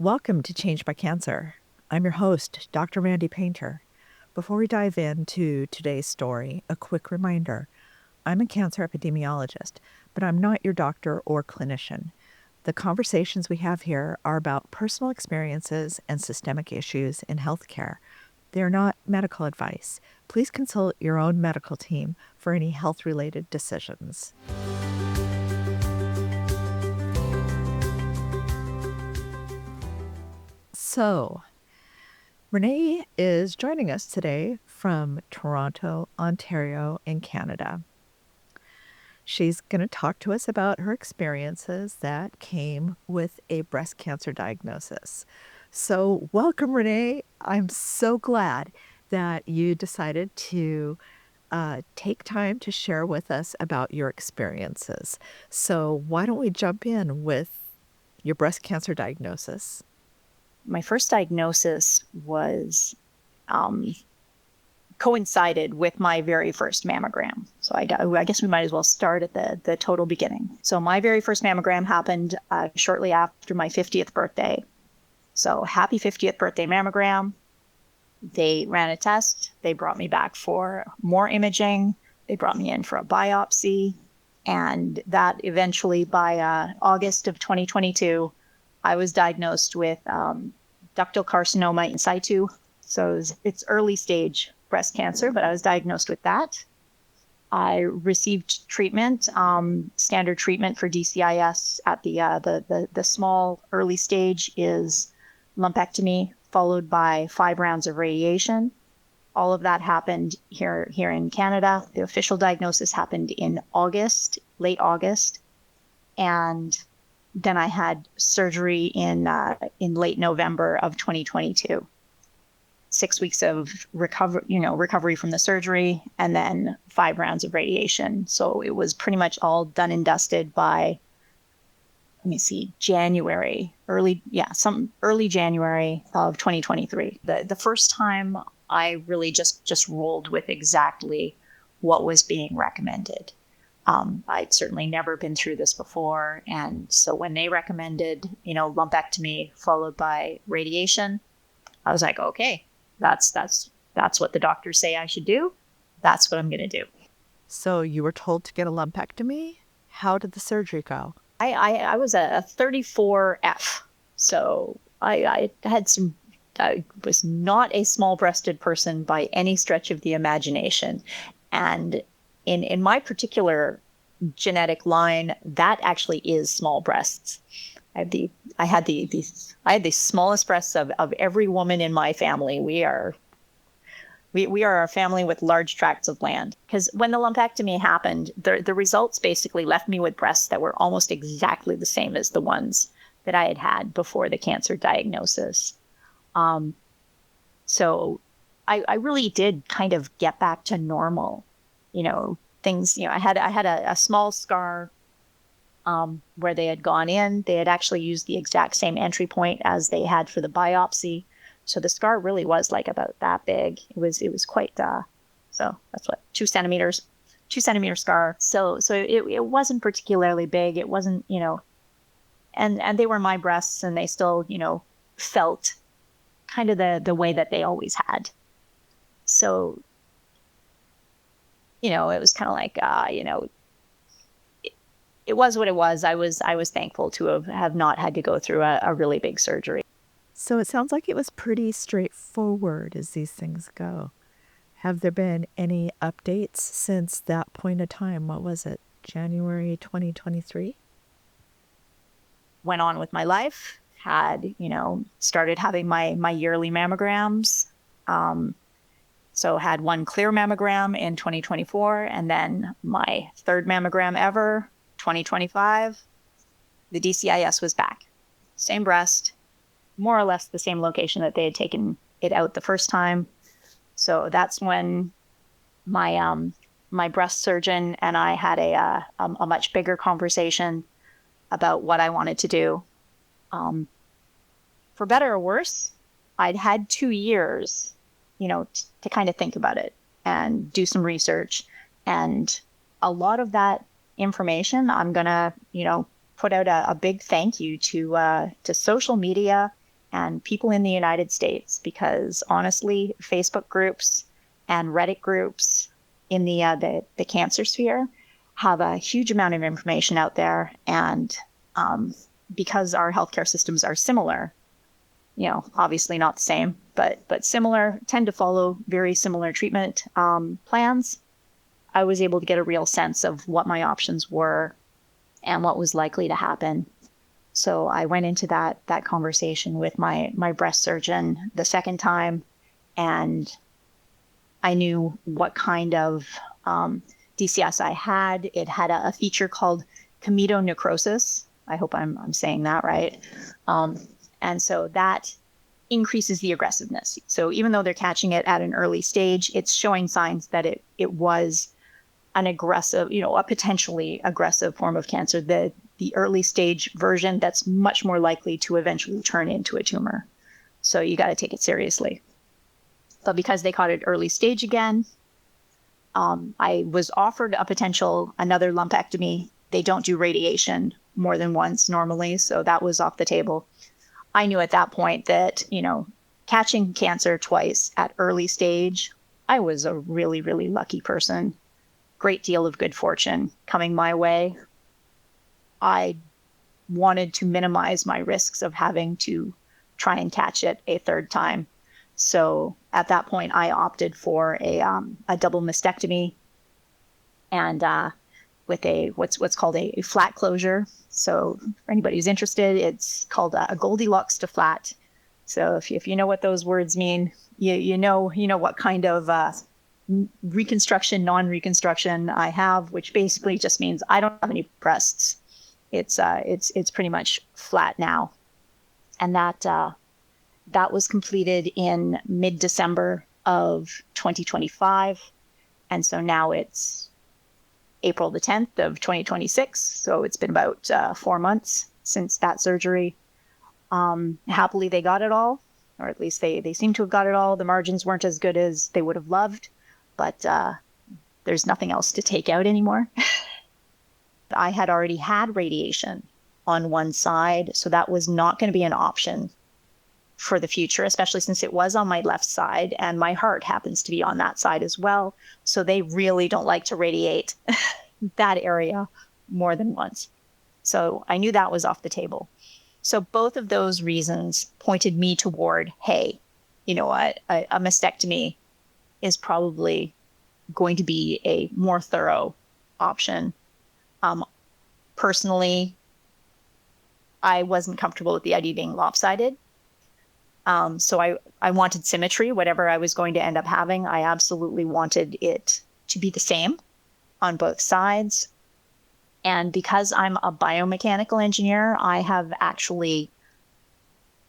Welcome to Change by Cancer. I'm your host, Dr. Randy Painter. Before we dive into today's story, a quick reminder. I'm a cancer epidemiologist, but I'm not your doctor or clinician. The conversations we have here are about personal experiences and systemic issues in healthcare. They're not medical advice. Please consult your own medical team for any health-related decisions. So, Renee is joining us today from Toronto, Ontario, in Canada. She's going to talk to us about her experiences that came with a breast cancer diagnosis. So, welcome, Renee. I'm so glad that you decided to take time to share with us about your experiences. So, why don't we jump in with your breast cancer diagnosis? My first diagnosis was coincided with my very first mammogram. So I guess we might as well start at the total beginning. So my very first mammogram happened shortly after my 50th birthday. So happy 50th birthday mammogram. They ran a test. They brought me back for more imaging. They brought me in for a biopsy. And that eventually by August of 2022, I was diagnosed with ductal carcinoma in situ. So it's early stage breast cancer, but I was diagnosed with that. I received treatment, standard treatment for DCIS at the small early stage is lumpectomy, followed by 5 rounds of radiation. All of that happened here in Canada. The official diagnosis happened in August, late August. And then I had surgery in late November of 2022. 6 weeks of recovery from the surgery, and then 5 rounds of radiation. So it was pretty much all done and dusted by, January, early January of 2023. The first time I really just rolled with exactly what was being recommended. I'd certainly never been through this before. And so when they recommended, lumpectomy followed by radiation, I was like, okay, that's what the doctors say I should do. That's what I'm going to do. So you were told to get a lumpectomy? How did the surgery go? I was a 34F. So I was not a small-breasted person by any stretch of the imagination. And in my particular genetic line, that actually is small breasts. I had the smallest breasts of every woman in my family. We are a family with large tracts of land. Because when the lumpectomy happened, the results basically left me with breasts that were almost exactly the same as the ones that I had before the cancer diagnosis. So I really did kind of get back to normal. Things, I had a small scar where they had gone in. They had actually used the exact same entry point as they had for the biopsy. So the scar really was like about that big. It was quite, so that's what, 2 centimeters, 2 centimeter scar. So it wasn't particularly big. It wasn't, and they were my breasts, and they still, felt kind of the way that they always had. So, it was kind of like, it was what it was. I was thankful to have not had to go through a really big surgery. So it sounds like it was pretty straightforward as these things go. Have there been any updates since that point of time? What was it, January 2023? Went on with my life, had, started having my yearly mammograms. So had one clear mammogram in 2024, and then my 3rd mammogram ever, 2025, the DCIS was back. Same breast, more or less the same location that they had taken it out the first time. So that's when my breast surgeon and I had a much bigger conversation about what I wanted to do. For better or worse, I'd had 2 years, to kind of think about it and do some research. And a lot of that information, I'm going to, put out a big thank you to social media and people in the United States, because honestly, Facebook groups and Reddit groups in the cancer sphere have a huge amount of information out there. And because our healthcare systems are similar, obviously not the same, but similar, tend to follow very similar treatment plans, I was able to get a real sense of what my options were and what was likely to happen. So I went into that conversation with my breast surgeon the second time, and I knew what kind of DCIS I had. It had a feature called comedonecrosis. I hope I'm saying that right. And so that increases the aggressiveness. So even though they're catching it at an early stage, it's showing signs that it was an aggressive, a potentially aggressive form of cancer, the early stage version that's much more likely to eventually turn into a tumor. So you got to take it seriously. But because they caught it early stage again, I was offered another lumpectomy. They don't do radiation more than once normally, so that was off the table. I knew at that point that, catching cancer twice at early stage, I was a really, really lucky person. Great deal of good fortune coming my way. I wanted to minimize my risks of having to try and catch it a third time. So at that point, I opted for a double mastectomy, and with what's called a flat closure. So for anybody who's interested, it's called a Goldilocks to flat. So if you know what those words mean, you know what kind of reconstruction, non-reconstruction I have, which basically just means I don't have any breasts. It's pretty much flat now, and that was completed in mid-December of 2025, and so now it's April the 10th of 2026. So it's been about 4 months since that surgery. Happily, they got it all, or at least they seem to have got it all. The margins weren't as good as they would have loved, but there's nothing else to take out anymore. I had already had radiation on one side, so that was not going to be an option for the future, especially since it was on my left side and my heart happens to be on that side as well. So they really don't like to radiate that area more than once. So I knew that was off the table. So both of those reasons pointed me toward, hey, you know what, a mastectomy is probably going to be a more thorough option. Personally, I wasn't comfortable with the idea of being lopsided. So I wanted symmetry, whatever I was going to end up having. I absolutely wanted it to be the same on both sides. And because I'm a biomechanical engineer, I have actually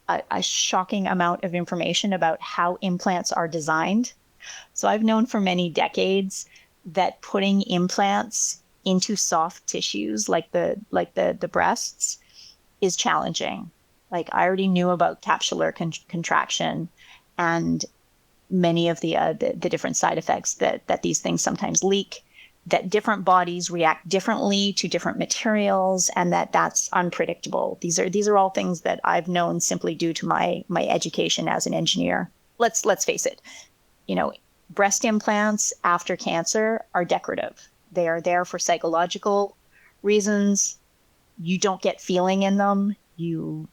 a shocking amount of information about how implants are designed. So I've known for many decades that putting implants into soft tissues like the breasts is challenging. Like I already knew about capsular contraction and many of the different side effects that these things sometimes leak, that different bodies react differently to different materials, and that's unpredictable. These are all things that I've known simply due to my education as an engineer. Let's face it, breast implants after cancer are decorative. They are there for psychological reasons. You don't get feeling in them. You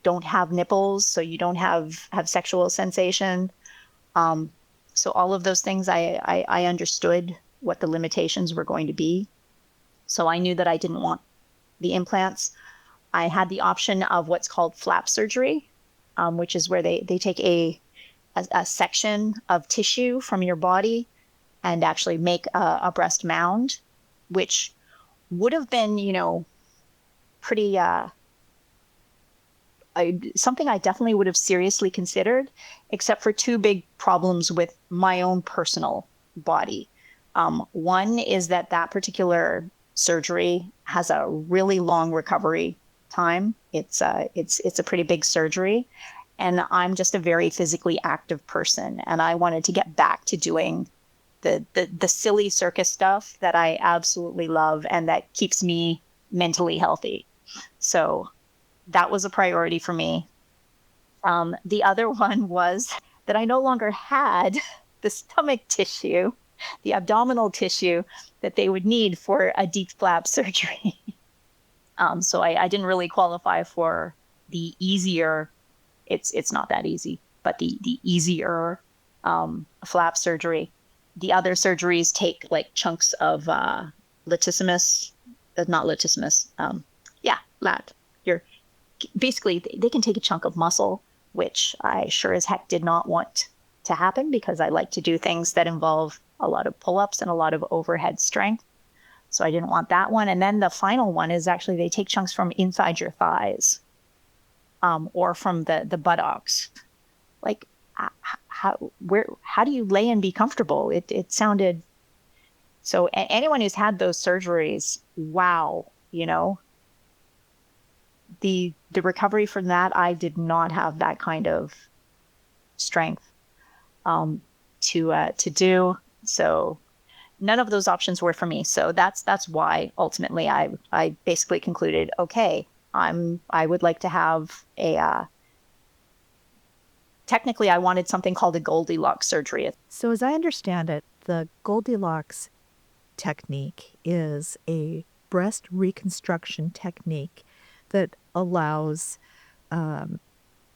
don't have nipples, so you don't have sexual sensation. So all of those things, I understood what the limitations were going to be. So I knew that I didn't want the implants. I had the option of what's called flap surgery, which is where they take a section of tissue from your body and actually make a breast mound, which would have been, pretty something I definitely would have seriously considered, except for two big problems with my own personal body. One is that particular surgery has a really long recovery time. It's a pretty big surgery, and I'm just a very physically active person, and I wanted to get back to doing the silly circus stuff that I absolutely love and that keeps me mentally healthy. So that was a priority for me. The other one was that I no longer had the stomach tissue, the abdominal tissue that they would need for a deep flap surgery. So I didn't really qualify for the easier, it's not that easy, but the easier flap surgery. The other surgeries take like chunks of latissimus, not latissimus, lat. Basically, they can take a chunk of muscle, which I sure as heck did not want to happen because I like to do things that involve a lot of pull-ups and a lot of overhead strength. So I didn't want that one. And then the final one is actually they take chunks from inside your thighs, or from the buttocks. Like, how do you lay and be comfortable? It sounded so. Anyone who's had those surgeries, wow, the recovery from that, I did not have that kind of strength to do. So none of those options were for me. So that's why ultimately I basically concluded, okay, I would like to have technically I wanted something called a Goldilocks surgery. So as I understand it, the Goldilocks technique is a breast reconstruction technique that allows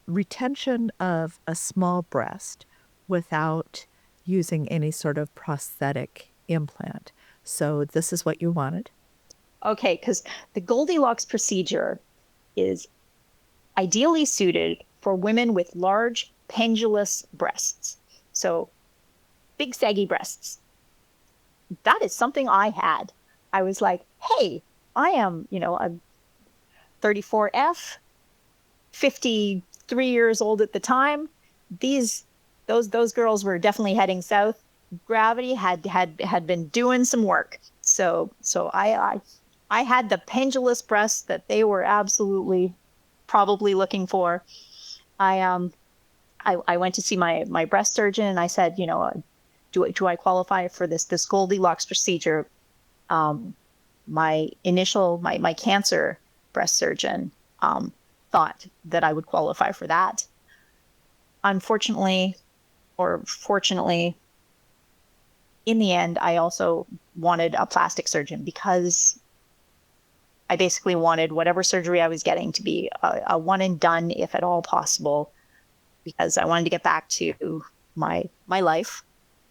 retention of a small breast without using any sort of prosthetic implant. So this is what you wanted? Okay, because the Goldilocks procedure is ideally suited for women with large pendulous breasts. So big saggy breasts. That is something I had. I was like, hey, I am, I'm 34F, 53 years old at the time. Those girls were definitely heading south. Gravity had been doing some work. So I had the pendulous breasts that they were absolutely probably looking for. I went to see my breast surgeon and I said, do I qualify for this Goldilocks procedure? My cancer breast surgeon thought that I would qualify for that. Unfortunately, or fortunately, in the end, I also wanted a plastic surgeon because I basically wanted whatever surgery I was getting to be a one and done, if at all possible, because I wanted to get back to my life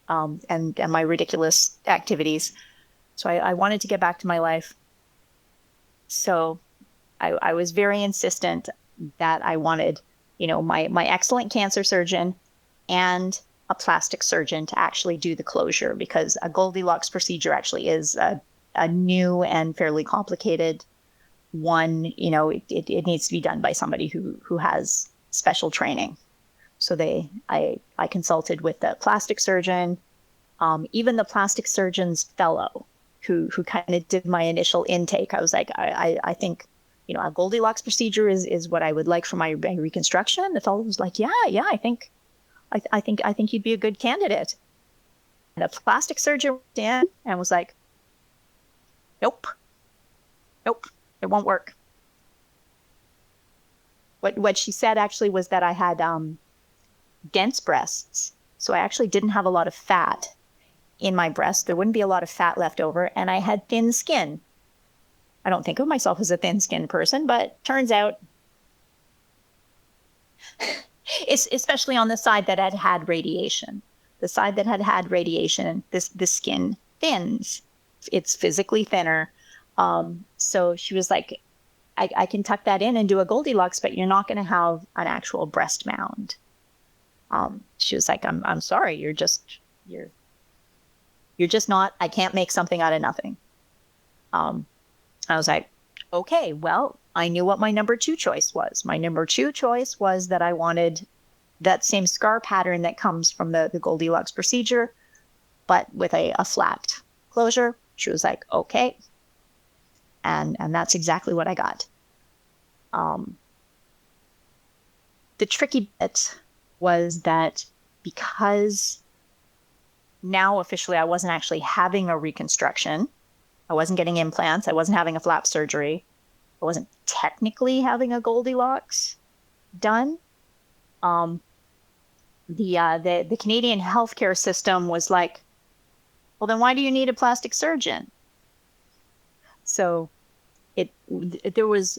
and my ridiculous activities. So I wanted to get back to my life. So I was very insistent that I wanted, my excellent cancer surgeon and a plastic surgeon to actually do the closure, because a Goldilocks procedure actually is a new and fairly complicated one. It needs to be done by somebody who has special training. So I consulted with the plastic surgeon, even the plastic surgeon's fellow who kind of did my initial intake. I was like, I think, a Goldilocks procedure is what I would like for my reconstruction. The fellow was like, yeah, I think you'd be a good candidate. And the plastic surgeon went in and was like, nope, it won't work. What she said actually was that I had dense breasts. So I actually didn't have a lot of fat in my breast. There wouldn't be a lot of fat left over. And I had thin skin. I don't think of myself as a thin-skinned person, but turns out, it's especially on the side that had radiation. The side that had radiation, the skin thins. It's physically thinner. So she was like, I can tuck that in and do a Goldilocks, but you're not going to have an actual breast mound. She was like, I'm sorry, you're just not, I can't make something out of nothing. I was like, okay, well, I knew what my number 2 choice was. My number 2 choice was that I wanted that same scar pattern that comes from the Goldilocks procedure, but with a flat closure. She was like, okay. And that's exactly what I got. The tricky bit was that because now officially I wasn't actually having a reconstruction, I wasn't getting implants, I wasn't having a flap surgery, I wasn't technically having a Goldilocks done, The Canadian healthcare system was like, well, then why do you need a plastic surgeon? So there was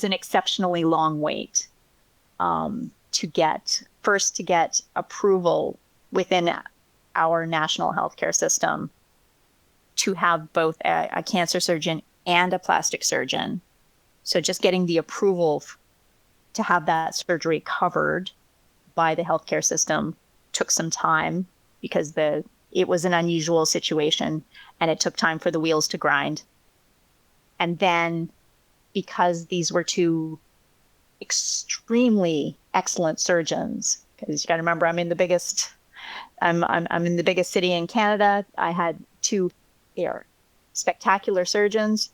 an exceptionally long wait to get approval within our national healthcare system to have both a cancer surgeon and a plastic surgeon. So just getting the approval to have that surgery covered by the healthcare system took some time because it was an unusual situation and it took time for the wheels to grind. And then because these were two extremely excellent surgeons, because you got to remember, I'm in the biggest city in Canada. I had two spectacular surgeons.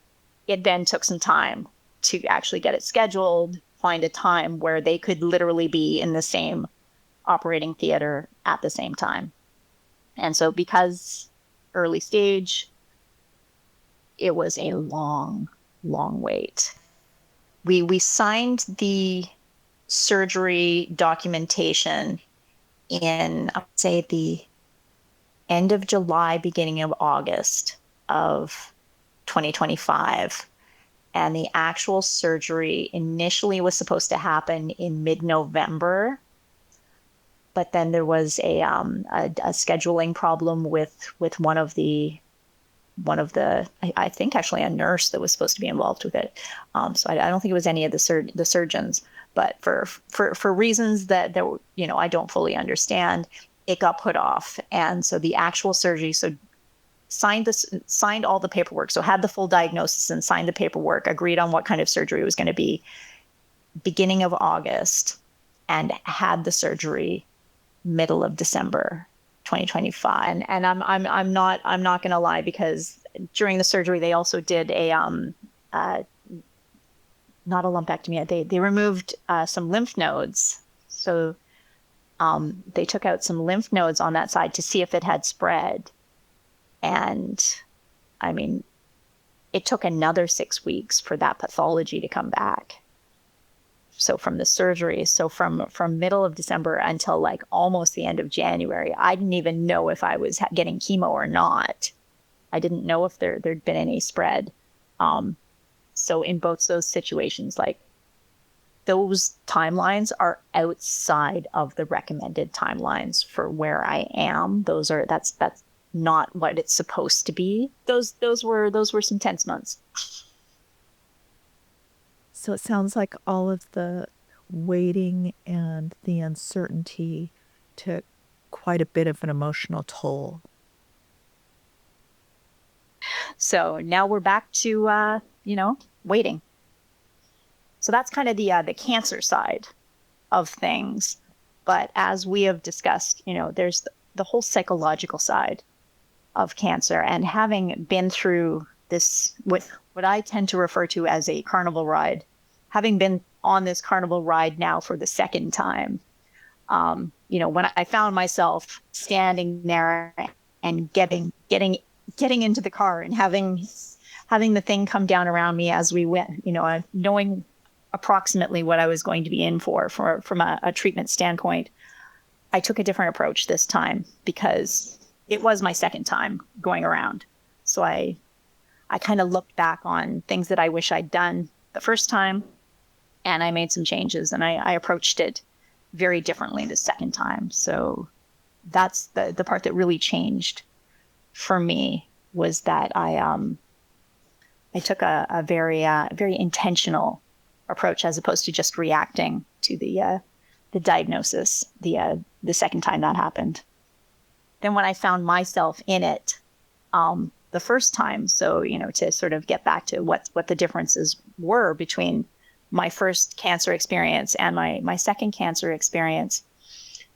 It then took some time to actually get it scheduled, find a time where they could literally be in the same operating theater at the same time. And so because early stage, it was a long, long wait. We signed the surgery documentation in, I would say, the end of July, beginning of August of 2025. And the actual surgery initially was supposed to happen in mid-November. But then there was a scheduling problem with one of the I think actually a nurse that was supposed to be involved with it. So I don't think it was any of the surgeons, but for reasons that I don't fully understand, it got put off. And so the actual surgery, signed all the paperwork. So had the full diagnosis and signed the paperwork, agreed on what kind of surgery it was going to be beginning of August, and had the surgery middle of December 2025. And I'm not going to lie, because during the surgery they also did a not a lumpectomy. They removed some lymph nodes. So they took out some lymph nodes on that side to see if it had spread. And I mean, it took another 6 weeks for that pathology to come back. So from the surgery, from middle of December until like almost the end of January, I didn't even know if I was getting chemo or not. I didn't know if there'd been any spread. So in both those situations, like, those timelines are outside of the recommended timelines for where I am. That's not what it's supposed to be. Those were some tense months. So it sounds like all of the waiting and the uncertainty took quite a bit of an emotional toll. So now we're back to waiting. So that's kind of the cancer side of things. But as we have discussed, there's the whole psychological side of cancer. And having been through this, what I tend to refer to as a carnival ride, having been on this carnival ride now for the second time, when I found myself standing there and getting into the car and having the thing come down around me as we went, knowing approximately what I was going to be in from a treatment standpoint, I took a different approach this time because it was my second time going around. So I kind of looked back on things that I wish I'd done the first time, and I made some changes, and I approached it very differently the second time. So that's the part that really changed for me, was that I took a very intentional approach as opposed to just reacting to the diagnosis the second time that happened. Then when I found myself in it the first time, so to sort of get back to what the differences were between my first cancer experience and my second cancer experience.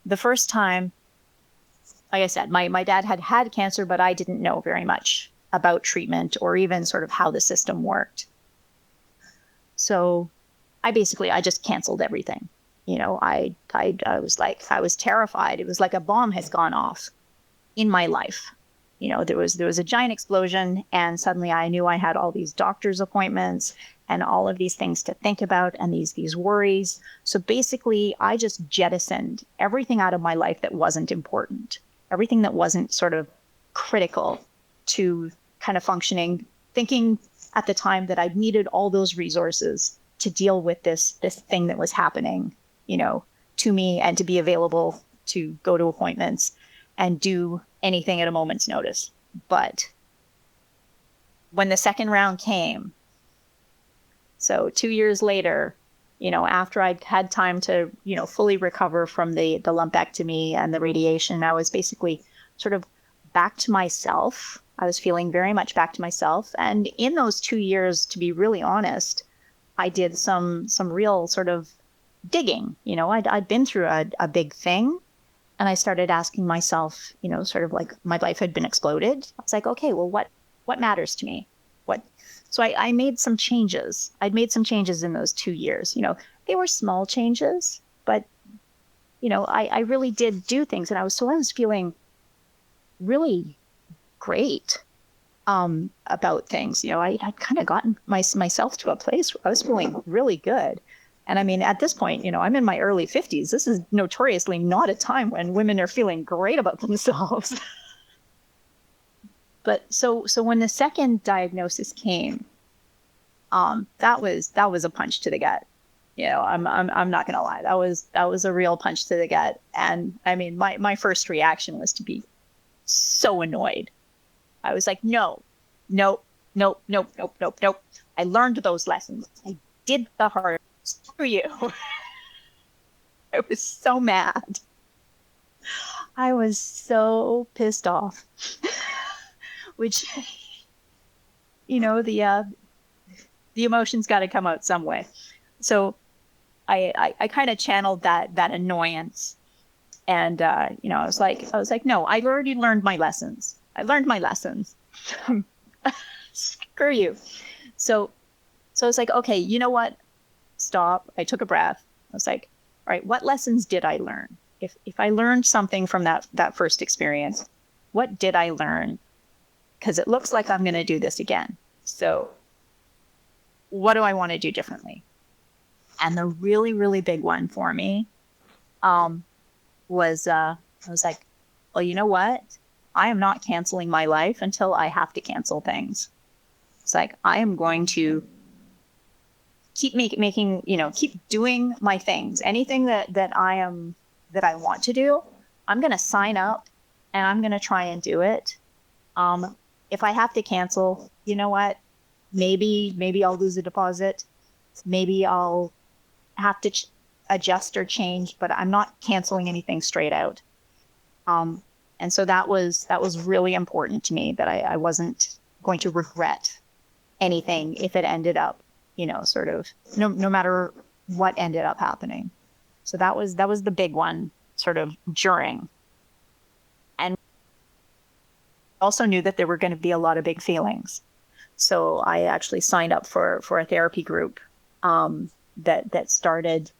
The first time, like I said, my dad had cancer, but I didn't know very much about treatment or even sort of how the system worked. So I just canceled everything. I was terrified. It was like a bomb has gone off in my life. There was a giant explosion, and suddenly I knew I had all these doctor's appointments and all of these things to think about and these worries. So basically, I just jettisoned everything out of my life that wasn't important, everything that wasn't sort of critical to kind of functioning, thinking at the time that I needed all those resources to deal with this thing that was happening, to me, and to be available to go to appointments and do anything at a moment's notice. But when the second round came, so 2 years later, after I'd had time to, fully recover from the lumpectomy and the radiation, I was basically sort of back to myself. I was feeling very much back to myself. And in those 2 years, to be really honest, I did some real sort of digging. I'd been through a big thing, and I started asking myself, sort of like my life had been exploded. I was like, okay, well, what matters to me? So I made some changes. I'd made some changes in those 2 years. They were small changes, but I really did do things, and I was feeling really great about things. I'd kind of gotten myself to a place where I was feeling really good. And I mean, at this point, I'm in my early 50s. This is notoriously not a time when women are feeling great about themselves. But so when the second diagnosis came, that was a punch to the gut. I'm not gonna lie. That was a real punch to the gut. And I mean, my first reaction was to be so annoyed. I was like, no. I learned those lessons. I did the hard. Screw you. I was so mad. I was so pissed off. Which, the emotions got to come out some way. So I kind of channeled that annoyance, and I was like, no, I've already learned my lessons. I learned my lessons. Screw you. So I was like, okay, you know what? Stop. I took a breath. I was like, all right, what lessons did I learn? If I learned something from that first experience, what did I learn? Because it looks like I'm going to do this again. So what do I want to do differently? And the really, really big one for me was I was like, well, you know what? I am not canceling my life until I have to cancel things. It's like, I am going to keep keep doing my things. Anything that I want to do, I'm going to sign up and I'm going to try and do it. If I have to cancel, you know what? Maybe I'll lose a deposit. Maybe I'll have to adjust or change, but I'm not canceling anything straight out. And so that was really important to me, that I wasn't going to regret anything if it ended up, sort of no matter what ended up happening. So that was the big one, sort of during. And also knew that there were going to be a lot of big feelings. So I actually signed up for a therapy group that started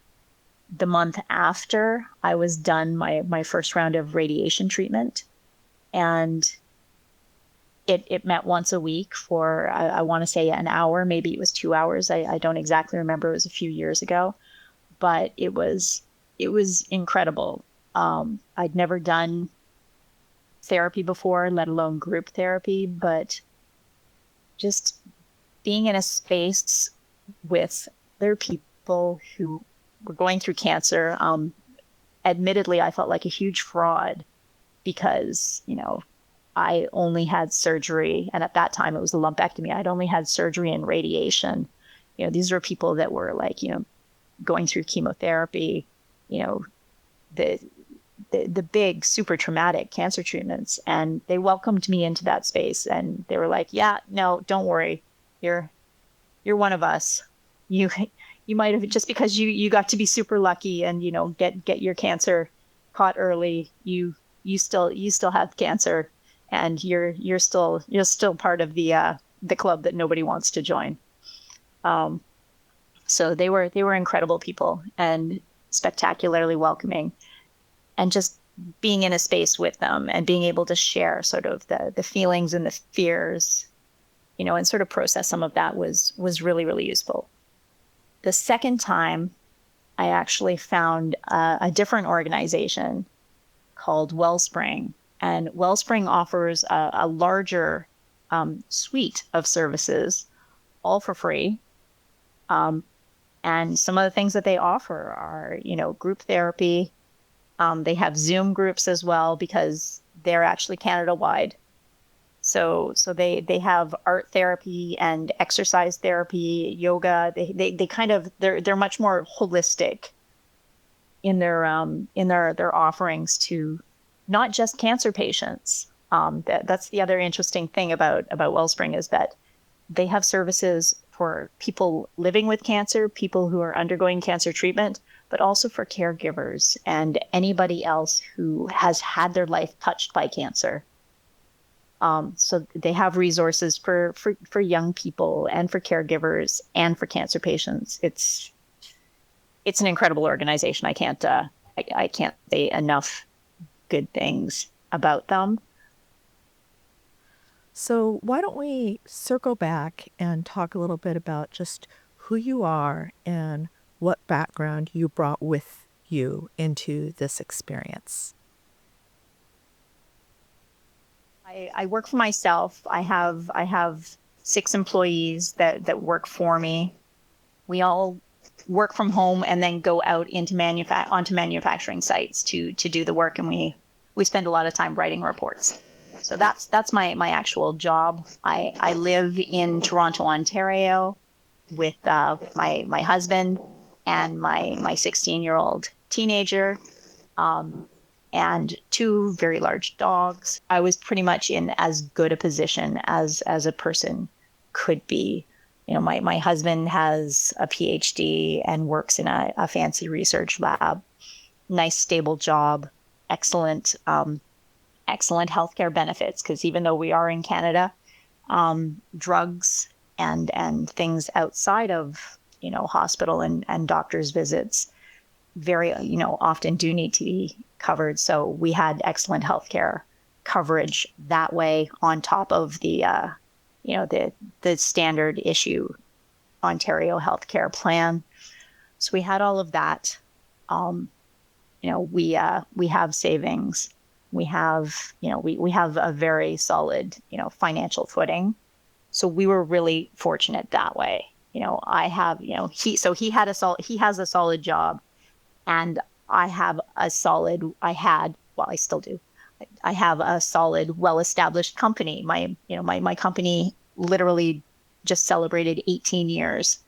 the month after I was done my first round of radiation treatment. And it met once a week for, I want to say, an hour, maybe it was 2 hours. I don't exactly remember. It was a few years ago, but it was incredible. I'd never done therapy before, let alone group therapy, but just being in a space with other people who were going through cancer. Admittedly, I felt like a huge fraud because, I only had surgery, and at that time it was a lumpectomy. I'd only had surgery and radiation. These were people that were like, going through chemotherapy, the big, super traumatic cancer treatments. And they welcomed me into that space, and they were like, yeah, no, don't worry. You're one of us. You might have, just because you got to be super lucky and, get your cancer caught early, you still have cancer, and you're still part of the club that nobody wants to join. So they were incredible people and spectacularly welcoming, and just being in a space with them and being able to share sort of the feelings and the fears and sort of process some of that was really, really useful. The second time, I actually found a different organization called Wellspring. And Wellspring offers a larger suite of services, all for free. And some of the things that they offer are, group therapy. They have Zoom groups as well because they're actually Canada-wide. So they have art therapy and exercise therapy, yoga. They kind of they're much more holistic in their offerings to not just cancer patients. That's the other interesting thing about Wellspring is that they have services for people living with cancer, people who are undergoing cancer treatment, but also for caregivers and anybody else who has had their life touched by cancer. So they have resources for young people and for caregivers and for cancer patients. It's an incredible organization. I can't say enough good things about them. So why don't we circle back and talk a little bit about just who you are and what background you brought with you into this experience? I work for myself. I have 6 employees that work for me. We all work from home and then go out into onto manufacturing sites to do the work, and we spend a lot of time writing reports. So that's my actual job. I live in Toronto, Ontario, with my husband and my 16-year-old teenager. And 2 very large dogs. I was pretty much in as good a position as a person could be. My husband has a PhD and works in a fancy research lab. Nice, stable job, excellent healthcare benefits, because even though we are in Canada, drugs and things outside of, hospital and doctor's visits very, often do need to be covered. So we had excellent healthcare coverage that way on top of the standard issue Ontario healthcare plan. So we had all of that. We have savings. We have, we have a very solid, financial footing. So we were really fortunate that way. I have, he has a solid job, and I still do. I have a solid, well-established company. My company literally just celebrated 18 years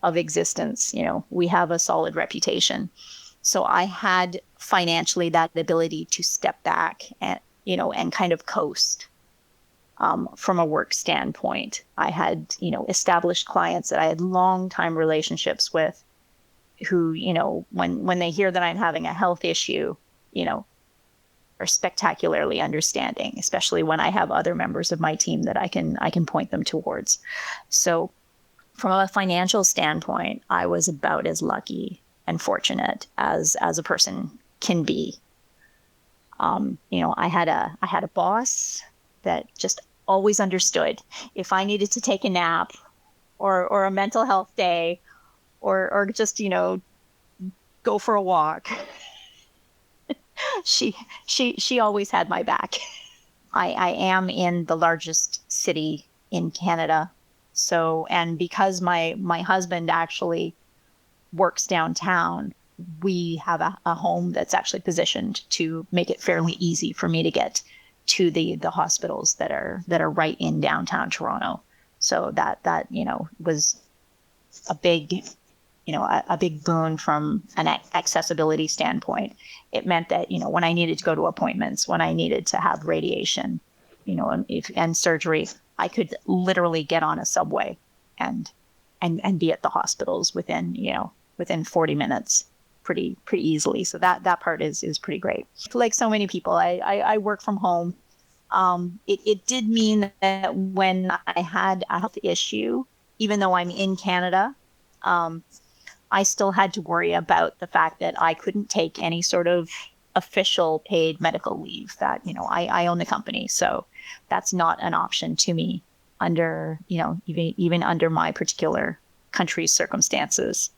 of existence. We have a solid reputation. So I had financially that ability to step back and kind of coast from a work standpoint. I had, established clients that I had long time relationships with, who, when they hear that I'm having a health issue, are spectacularly understanding, especially when I have other members of my team that I can point them towards. So from a financial standpoint, I was about as lucky and fortunate as a person can be. I had a boss that just always understood if I needed to take a nap or a mental health day or just, go for a walk. She always had my back. I am in the largest city in Canada. So, and because my husband actually works downtown, we have a home that's actually positioned to make it fairly easy for me to get to the hospitals that are right in downtown Toronto. So that was a big boon from an accessibility standpoint. It meant that, when I needed to go to appointments, when I needed to have radiation, and surgery, I could literally get on a subway and be at the hospitals within 40 minutes pretty easily. So that part is pretty great. Like so many people, I work from home. It did mean that when I had a health issue, even though I'm in Canada, I still had to worry about the fact that I couldn't take any sort of official paid medical leave. That, I own the company, so that's not an option to me. under, even under my particular country's circumstances.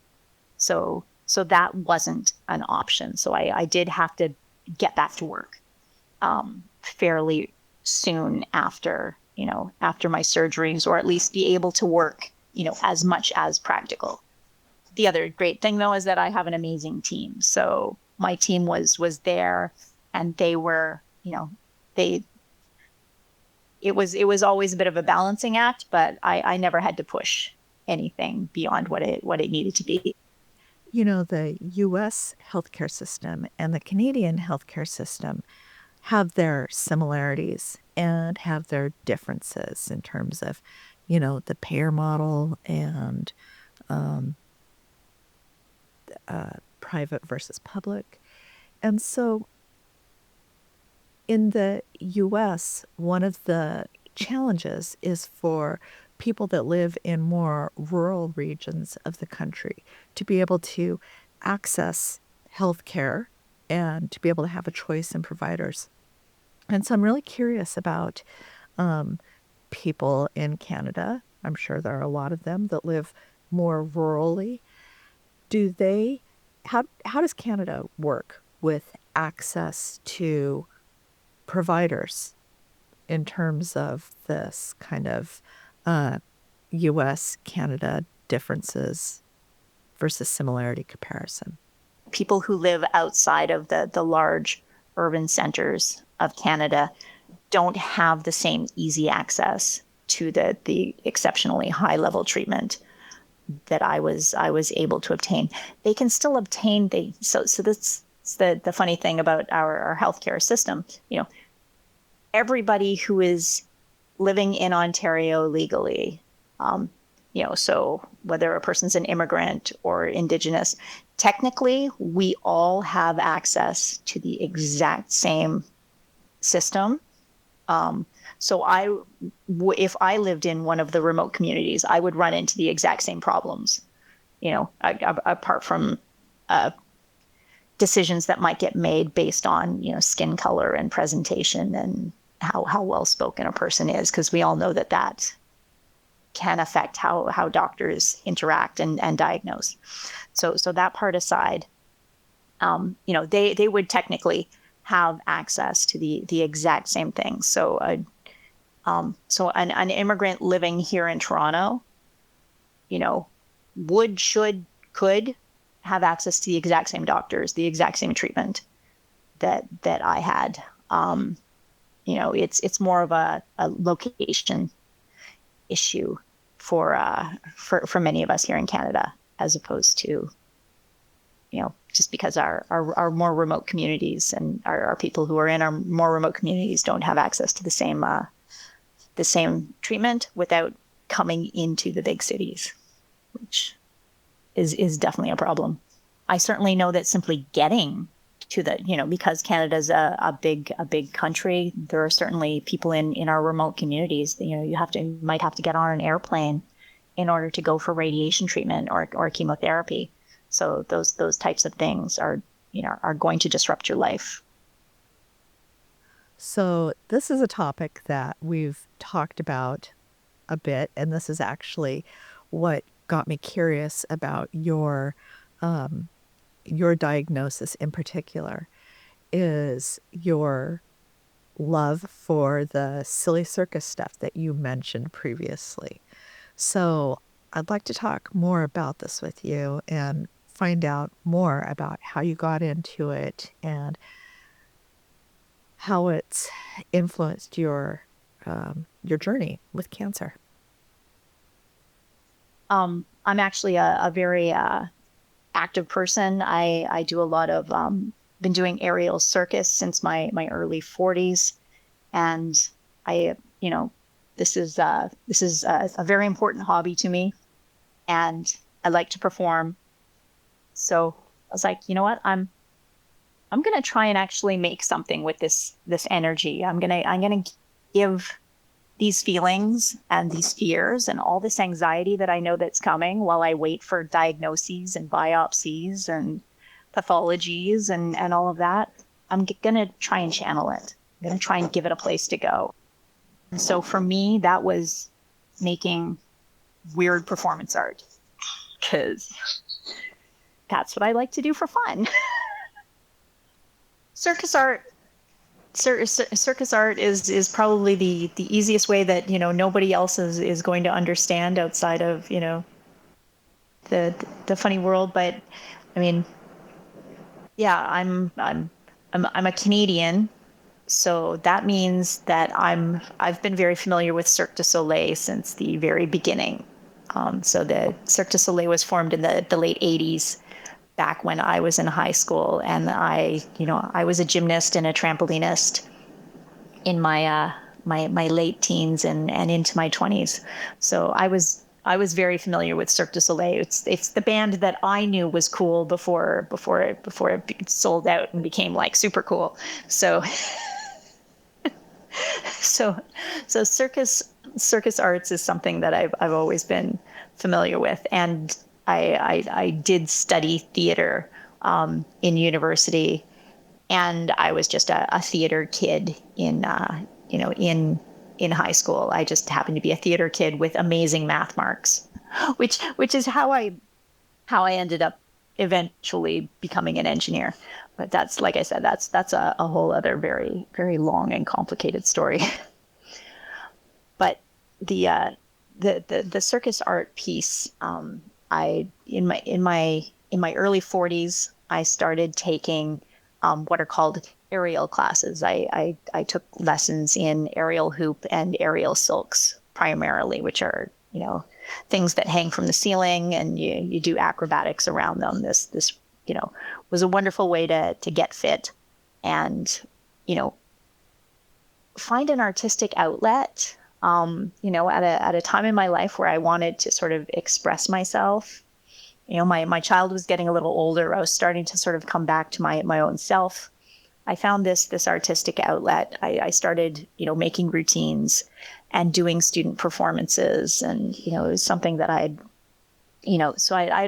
So that wasn't an option. So I did have to get back to work fairly soon after my surgeries, or at least be able to work, as much as practical. The other great thing, though, is that I have an amazing team. So my team was there, and they were, it was always a bit of a balancing act, but I never had to push anything beyond what it needed to be. The U.S. healthcare system and the Canadian healthcare system have their similarities and have their differences in terms of, the payer model and private versus public. And so in the U.S., one of the challenges is for people that live in more rural regions of the country to be able to access health care and to be able to have a choice in providers. And so I'm really curious about people in Canada. I'm sure there are a lot of them that live more rurally. How does Canada work with access to providers in terms of this kind of U.S. Canada differences versus similarity comparison? People who live outside of the large urban centers of Canada don't have the same easy access to the exceptionally high level treatment that I was able to obtain. They can still obtain so this is the funny thing about our healthcare system. Everybody who is living in Ontario legally, so whether a person's an immigrant or Indigenous, technically we all have access to the exact same system. So if I lived in one of the remote communities, I would run into the exact same problems, apart from decisions that might get made based on, skin color and presentation and how well spoken a person is, because we all know that can affect how doctors interact and diagnose. So that part aside, they would technically have access to the exact same things. So an immigrant living here in Toronto, could have access to the exact same doctors, the exact same treatment that I had. It's more of a location issue for many of us here in Canada, as opposed to, just because our more remote communities and our people who are in our more remote communities don't have access to the same treatment without coming into the big cities, which is definitely a problem. I certainly know that simply getting to because Canada's a big country, there are certainly people in our remote communities that, you might have to get on an airplane in order to go for radiation treatment or chemotherapy. So those types of things are going to disrupt your life. So this is a topic that we've talked about a bit, and this is actually what got me curious about your diagnosis in particular, is your love for the silly circus stuff that you mentioned previously. So I'd like to talk more about this with you and find out more about how you got into it and how it's influenced your journey with cancer. I'm actually a very active person. I do a lot of been doing aerial circus since my early 40s, and this is a very important hobby to me, and I like to perform. So I was like, you know what, I'm going to try and actually make something with this energy. I'm going to give these feelings and these fears and all this anxiety that I know that's coming while I wait for diagnoses and biopsies and pathologies and all of that. I'm going to try and channel it. I'm going to try and give it a place to go. And so for me, that was making weird performance art, because that's what I like to do for fun. Circus art circus art is probably the easiest way that nobody else is going to understand outside of the funny world. But I mean, yeah, I'm a Canadian, so that means that I've been very familiar with Cirque du Soleil since the very beginning. So the Cirque du Soleil was formed in the late 80s, back when I was in high school, and I was a gymnast and a trampolinist in my late teens and into my 20s. So I was very familiar with Cirque du Soleil. It's the band that I knew was cool before it sold out and became like super cool. So so so circus arts is something that I've always been familiar with, and I did study theater in university, and I was just a theater kid in high school. I just happened to be a theater kid with amazing math marks, which is how I ended up eventually becoming an engineer. But that's, like I said, that's a whole other very, very long and complicated story. But the circus art piece, I in my early 40s, I started taking what are called aerial classes. I took lessons in aerial hoop and aerial silks primarily, which are things that hang from the ceiling, and you do acrobatics around them. This was a wonderful way to get fit and find an artistic outlet. At a time in my life where I wanted to sort of express myself. My child was getting a little older. I was starting to sort of come back to my own self. I found this artistic outlet. I started, making routines and doing student performances. And, it was something that I'd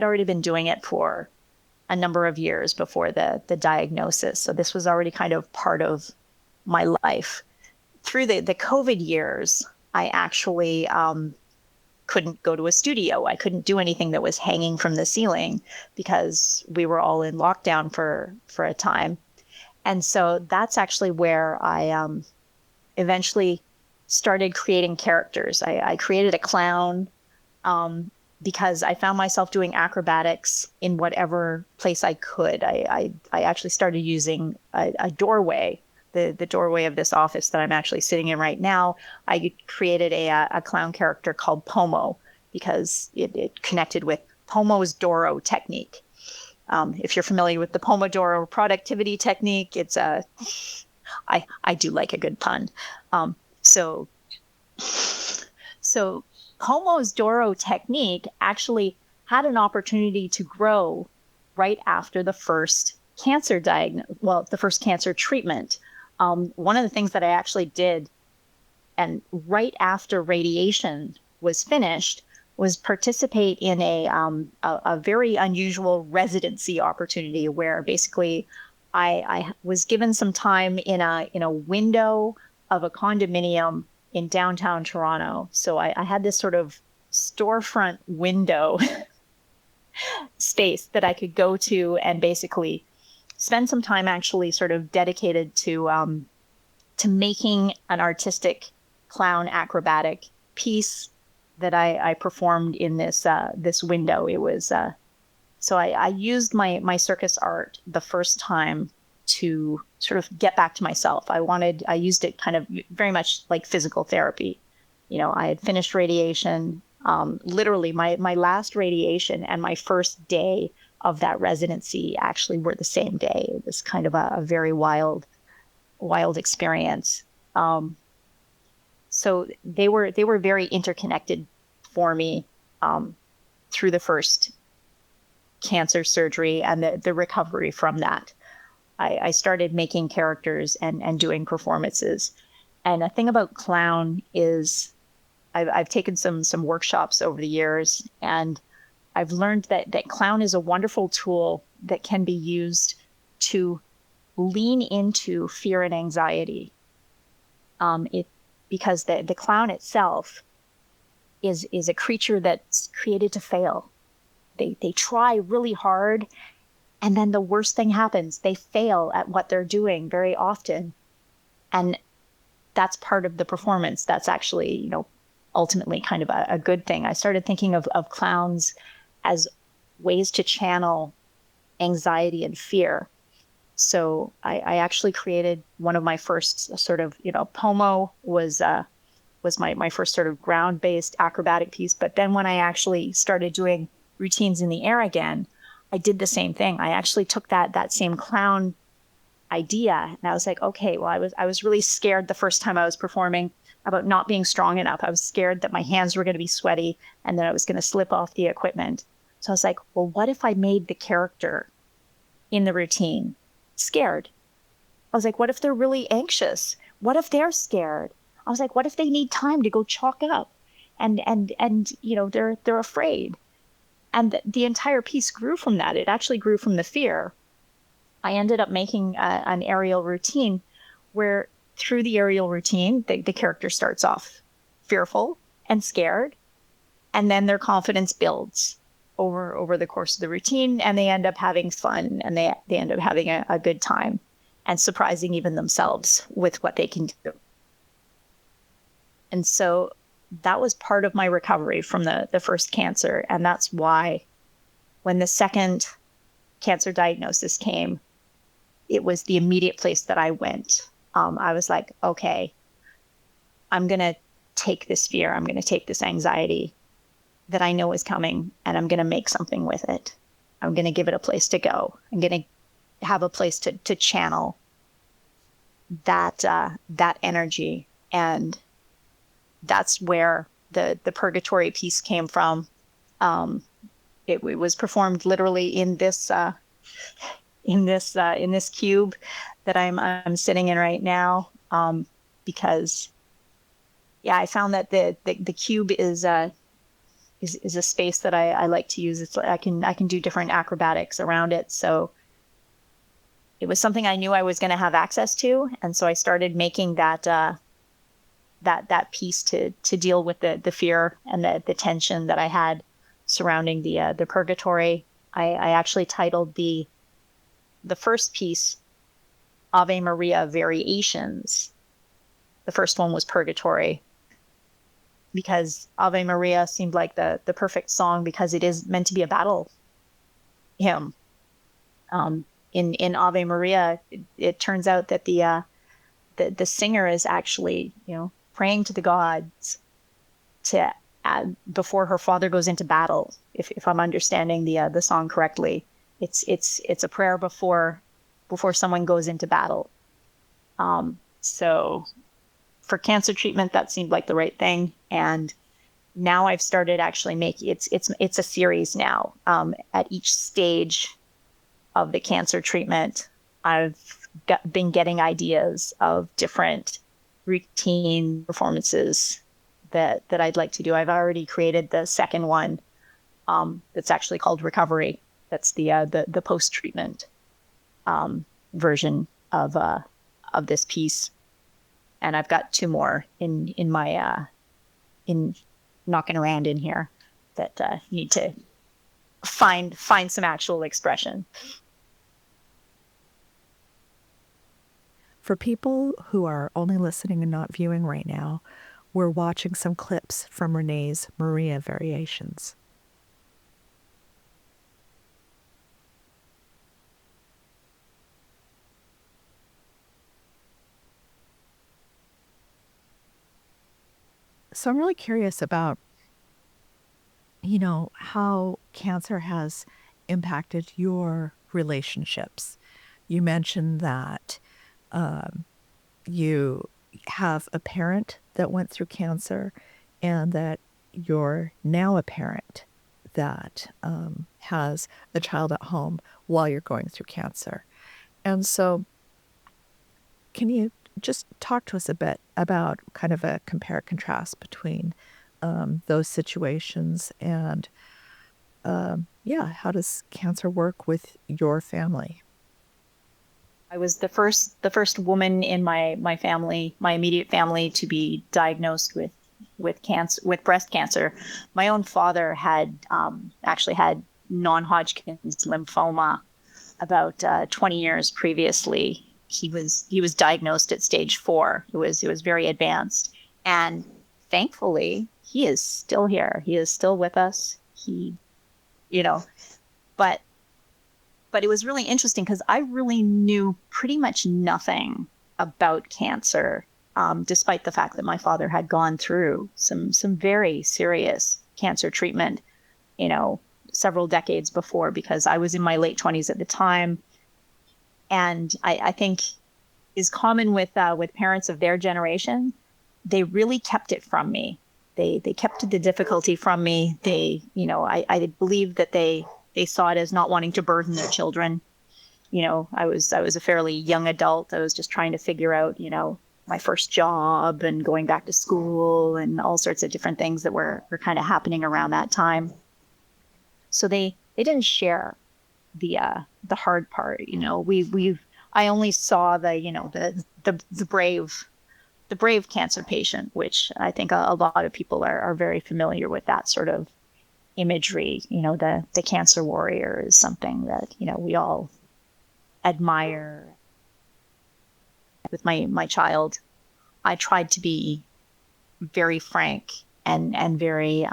already been doing it for a number of years before the diagnosis. So this was already kind of part of my life. Through the COVID years, I actually couldn't go to a studio. I couldn't do anything that was hanging from the ceiling because we were all in lockdown for a time. And so that's actually where I eventually started creating characters. I created a clown because I found myself doing acrobatics in whatever place I could. I actually started using a doorway, the doorway of this office that I'm actually sitting in right now. I created a clown character called Pomo because it connected with Pomo's Doro technique. If you're familiar with the Pomodoro productivity technique, I do like a good pun. So Pomo's Doro technique actually had an opportunity to grow right after the first the first cancer treatment. One of the things that I actually did, and right after radiation was finished, was participate in a very unusual residency opportunity where basically I was given some time in a window of a condominium in downtown Toronto. So I had this sort of storefront window space that I could go to and basically spend some time actually sort of dedicated to making an artistic clown acrobatic piece that I performed in this window. It was so I used my circus art the first time to sort of get back to myself. I used it kind of very much like physical therapy. I had finished radiation. Literally my last radiation and my first day of that residency actually were the same day. It was kind of a very wild experience. So they were very interconnected for me through the first cancer surgery and the recovery from that. I started making characters and doing performances. And a thing about clown is I've taken some workshops over the years, and I've learned that clown is a wonderful tool that can be used to lean into fear and anxiety. Because the clown itself is a creature that's created to fail. They try really hard, and then the worst thing happens. They fail at what they're doing very often. And that's part of the performance. That's actually, ultimately kind of a good thing. I started thinking of clowns as ways to channel anxiety and fear. So I actually created one of my first sort of, pomo was my first sort of ground-based acrobatic piece. But then when I actually started doing routines in the air again, I did the same thing. I actually took that same clown idea, and I was like, okay, well, I was really scared the first time I was performing about not being strong enough. I was scared that my hands were going to be sweaty and that I was going to slip off the equipment. So I was like, well, what if I made the character in the routine scared? I was like, what if they're really anxious? What if they're scared? I was like, what if they need time to go chalk up and they're afraid? And the entire piece grew from that. It actually grew from the fear. I ended up making an aerial routine where through the aerial routine, the character starts off fearful and scared, and then their confidence builds over the course of the routine, and they end up having fun, and they end up having a good time and surprising even themselves with what they can do. And so that was part of my recovery from the first cancer. And that's why when the second cancer diagnosis came, it was the immediate place that I went. I was like, okay, I'm going to take this fear. I'm going to take this anxiety that I know is coming, and I'm going to make something with it. I'm going to give it a place to go. I'm going to have a place to channel that energy. And that's where the purgatory piece came from. It was performed literally in this cube that I'm sitting in right now, because I found that the cube is a space that I like to use. It's I can do different acrobatics around it. So it was something I knew I was going to have access to, and so I started making that piece to deal with the fear and the tension that I had surrounding the purgatory. I actually titled the first piece Ave Maria Variations. The first one was Purgatory, because Ave Maria seemed like the perfect song, because it is meant to be a battle hymn. In Ave Maria, it turns out that the singer is actually, praying to the gods before her father goes into battle. If I'm understanding the song correctly, it's a prayer before someone goes into battle. So for cancer treatment, that seemed like the right thing. And now I've started actually making it's a series now. At each stage of the cancer treatment, I've been getting ideas of different routine performances that I'd like to do. I've already created the second one, that's actually called Recovery. That's the post-treatment version of this piece, and I've got two more in my knocking around in here that need to find some actual expression. For people who are only listening and not viewing right now, we're watching some clips from Renee's Maria Variations. So I'm really curious about, how cancer has impacted your relationships. You mentioned that you have a parent that went through cancer, and that you're now a parent that has a child at home while you're going through cancer. And so can you just talk to us a bit about kind of a compare contrast between those situations, and how does cancer work with your family? I was the first woman in my family, my immediate family, to be diagnosed with with breast cancer. My own father had actually had non-Hodgkin's lymphoma about 20 years previously. He was diagnosed at stage 4. It was very advanced, and thankfully he is still here. He is still with us. He, but it was really interesting because I really knew pretty much nothing about cancer, despite the fact that my father had gone through some very serious cancer treatment, several decades before, because I was in my late 20s at the time. And I think is common with parents of their generation. They really kept it from me. They kept the difficulty from me. I believe that they saw it as not wanting to burden their children. I was a fairly young adult. I was just trying to figure out, my first job and going back to school and all sorts of different things that were kind of happening around that time. So they didn't share the hard part. I only saw the brave cancer patient, which I think a lot of people are very familiar with that sort of imagery. The cancer warrior is something that, we all admire. With my child, I tried to be very frank and very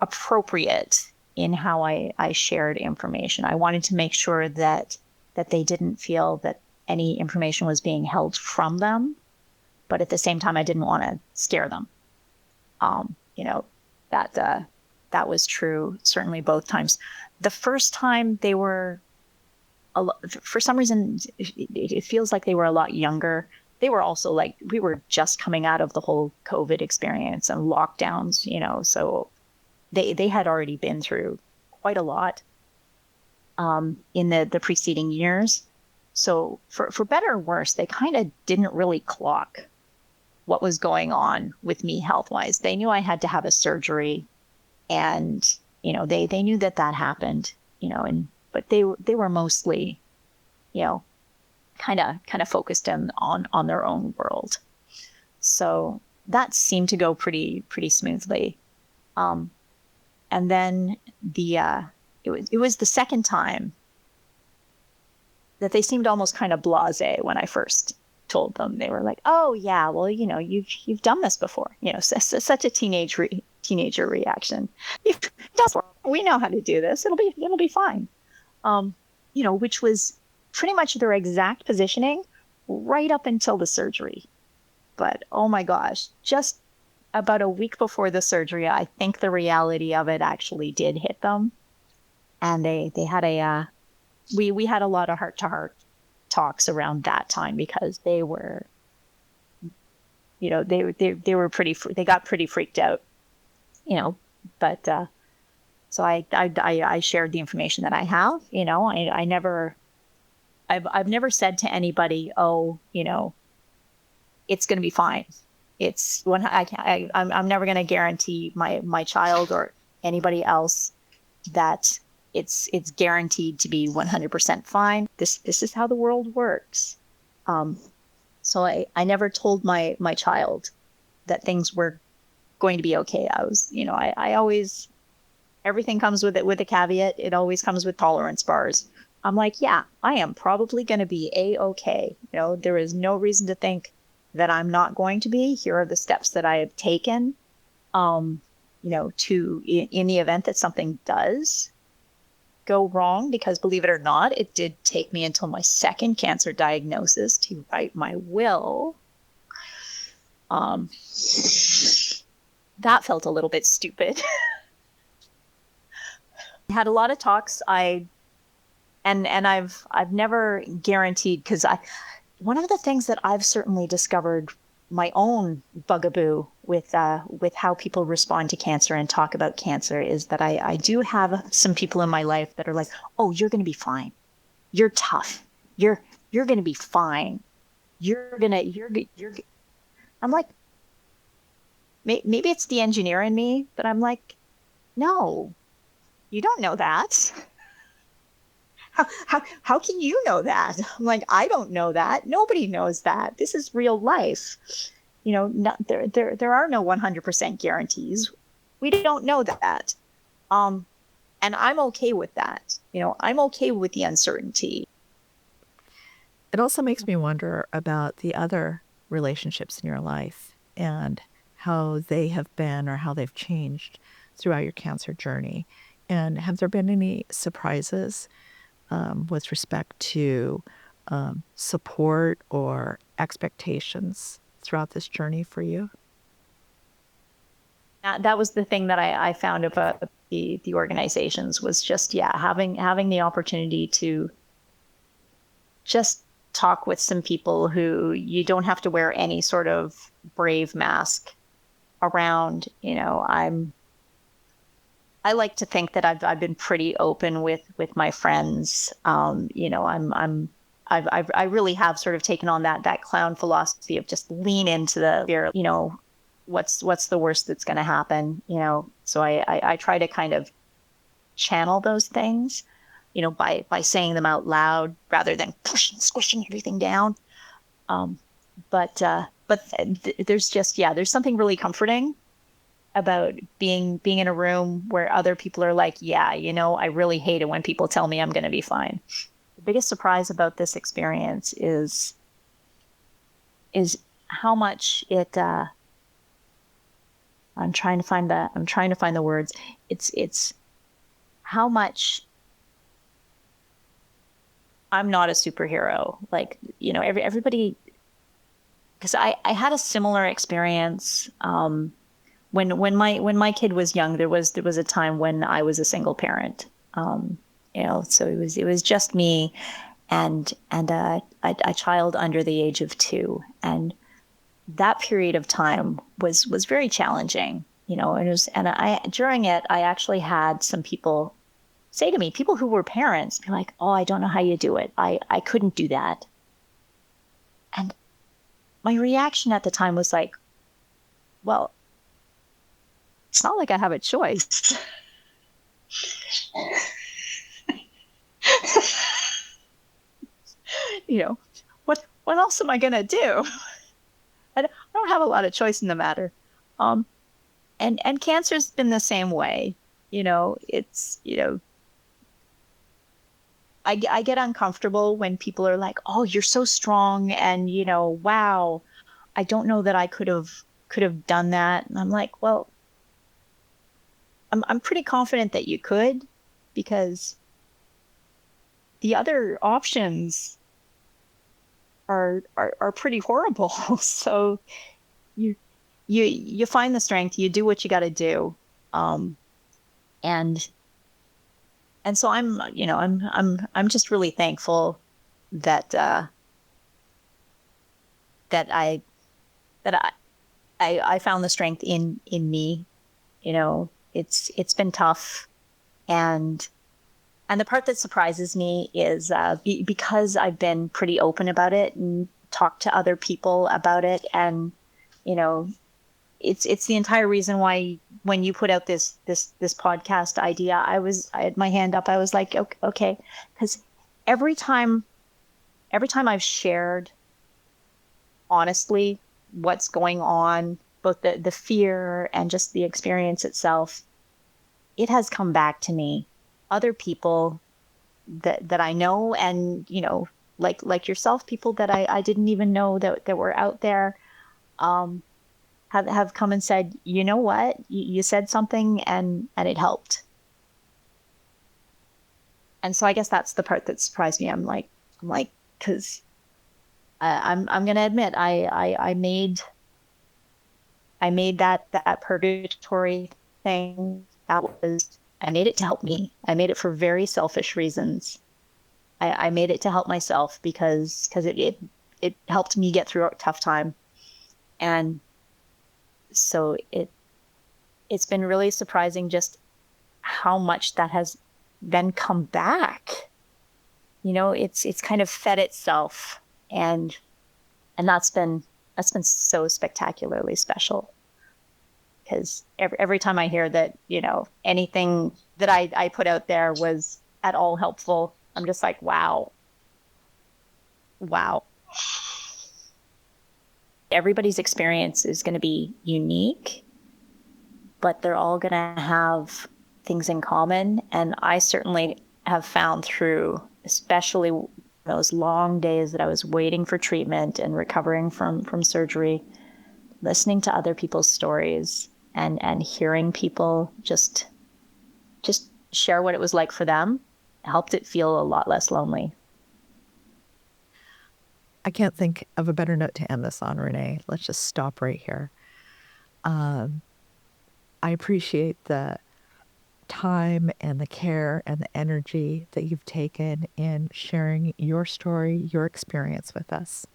appropriate in how I shared information. I wanted to make sure that they didn't feel that any information was being held from them, but at the same time, I didn't want to scare them. That was true certainly both times. The first time they were, for some reason, it feels like they were a lot younger. They were also like, we were just coming out of the whole COVID experience and lockdowns, so they had already been through quite a lot in the preceding years. So for better or worse, they kind of didn't really clock what was going on with me health-wise. They knew I had to have a surgery, and they knew that happened, but they were mostly, kind of focused on their own world. So that seemed to go pretty smoothly. And then it was the second time that they seemed almost kind of blasé when I first told them. They were like, "Oh yeah, well, you've done this before." Such a teenager reaction. We know how to do this. It'll be fine. Which was pretty much their exact positioning right up until the surgery. But oh my gosh, just about a week before the surgery, I think the reality of it actually did hit them. And they had we had a lot of heart-to-heart talks around that time, because they were, they were they got pretty freaked out, but so I shared the information that I have. I've never said to anybody, "Oh, it's going to be fine." It's when I'm never going to guarantee my child or anybody else that it's guaranteed to be 100% fine. This is how the world works. So I never told my child that things were going to be okay. I always, everything comes with a caveat. It always comes with tolerance bars. I'm like, yeah, I am probably going to be A-okay. There is no reason to think that I'm not going to be. Here are the steps that I have taken, in the event that something does go wrong, because believe it or not, it did take me until my second cancer diagnosis to write my will. That felt a little bit stupid. I had a lot of talks. I've never guaranteed, because one of the things that I've certainly discovered my own bugaboo with how people respond to cancer and talk about cancer is that I do have some people in my life that are like, "Oh, you're going to be fine. You're tough. You're going to be fine. You're." I'm like, maybe it's the engineer in me, but I'm like, no, you don't know that. How can you know that? I'm like, I don't know that. Nobody knows that. This is real life. there are no 100% guarantees. We don't know that. And I'm okay with that. I'm okay with the uncertainty. It also makes me wonder about the other relationships in your life and how they have been or how they've changed throughout your cancer journey. And have there been any surprises with respect to support or expectations throughout this journey for you? That was the thing that I found about the organizations was just, yeah, having the opportunity to just talk with some people who you don't have to wear any sort of brave mask around. I like to think that I've been pretty open with my friends. I really have sort of taken on that clown philosophy of just lean into the fear. What's the worst that's going to happen? So I try to kind of channel those things, by saying them out loud rather than pushing, squishing everything down. But there's something really comforting about being in a room where other people are like, yeah, I really hate it when people tell me I'm going to be fine. The biggest surprise about this experience is how much it. I'm trying to find the words. It's how much I'm not a superhero. Like, everybody, because I had a similar experience. When my kid was young, there was a time when I was a single parent. So it was just me and a child under the age of 2, and that period of time was very challenging. During it, I actually had some people say to me, people who were parents, be like, "Oh, I don't know how you do it. I couldn't do that." And my reaction at the time was like, well, it's not like I have a choice. What else am I gonna do? I don't have a lot of choice in the matter. And cancer's been the same way. It's I get uncomfortable when people are like, "Oh, you're so strong," and wow, I don't know that I could have done that. And I'm like, well, I'm pretty confident that you could, because the other options are pretty horrible. So you find the strength, you do what you got to do, and so I'm just really thankful that that I that I found the strength in me. It's been tough, and the part that surprises me is because I've been pretty open about it and talked to other people about it, and it's the entire reason why when you put out this podcast idea, I had my hand up. I was like, okay, because every time I've shared honestly what's going on, both the fear and just the experience itself, it has come back to me. Other people that I know, and like yourself, people that I didn't even know that were out there, have come and said, you know what, you said something and it helped. And so I guess that's the part that surprised me. I'm like, because I'm gonna admit, I made that purgatory thing. I made it to help me. I made it for very selfish reasons. I made it to help myself because it helped me get through a tough time. And so it's been really surprising just how much that has then come back. It's kind of fed itself, and that's been so spectacularly special. Because every time I hear that, anything that I put out there was at all helpful, I'm just like, wow. Everybody's experience is going to be unique, but they're all going to have things in common. And I certainly have found through, especially those long days that I was waiting for treatment and recovering from surgery, listening to other people's stories and hearing people just share what it was like for them, helped it feel a lot less lonely. I can't think of a better note to end this on, Renee. Let's just stop right here. I appreciate the time and the care and the energy that you've taken in sharing your story, your experience with us.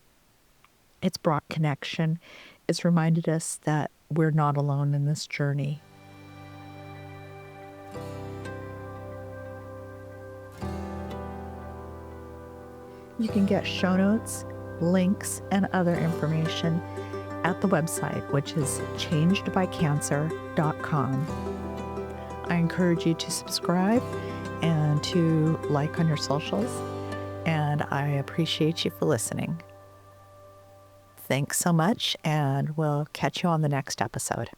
It's brought connection. It's reminded us that we're not alone in this journey. You can get show notes, links, and other information at the website, which is changedbycancer.com. I encourage you to subscribe and to like on your socials, and I appreciate you for listening. Thanks so much, and we'll catch you on the next episode.